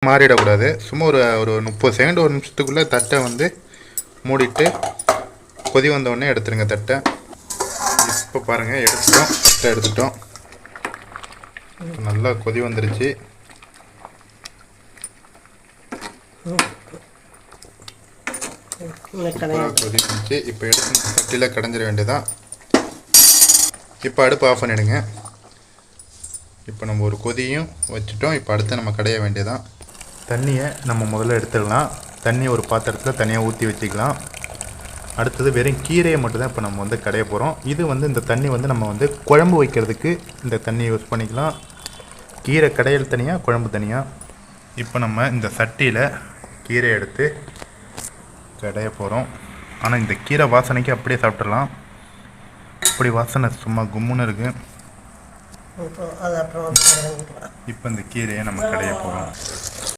மாறிடக்கூடாது. சும்மா ஒரு ஒரு 30 செகண்ட், ஒரு நிமிஷத்துக்குள்ளே தட்டை வந்து மூடிட்டு கொதி வந்தோடனே எடுத்துருங்க தட்டை. இப்போ பாருங்கள், எடுத்துட்டோம், தட்டை எடுத்துட்டோம். நல்லா கொதி வந்துருச்சு. கொதி வந்துச்சு. இப்போ எடுத்து சட்டியில் கடைஞ்சிட வேண்டியதான். இப்போ அடுப்பு ஆஃப் பண்ணிவிடுங்க. இப்போ நம்ம ஒரு கொதியும் வச்சுட்டோம். இப்போ அடுத்து நம்ம கடைய வேண்டியதான். தண்ணியை நம்ம முதல்ல எடுத்துக்கலாம். தண்ணி ஒரு பாத்திரத்தில் தனியாக ஊற்றி வச்சுக்கலாம். அடுத்தது வெறும் கீரையை மட்டும்தான் இப்போ நம்ம வந்து கடைய போகிறோம். இது வந்து இந்த தண்ணி வந்து நம்ம வந்து குழம்பு வைக்கிறதுக்கு இந்த தண்ணி யூஸ் பண்ணிக்கலாம். கீரை கடையில் தனியாக, குழம்பு தனியாக. இப்போ நம்ம இந்த சட்டியில் கீரை எடுத்து கடைய போகிறோம். ஆனால் இந்த கீரை வாசனைக்கு அப்படியே சாப்பிட்றலாம். அப்படி வாசனை சும்மா கும்முன்னு இருக்குது. இப்போ இந்த கீரையை நம்ம கடைய போகிறோம்.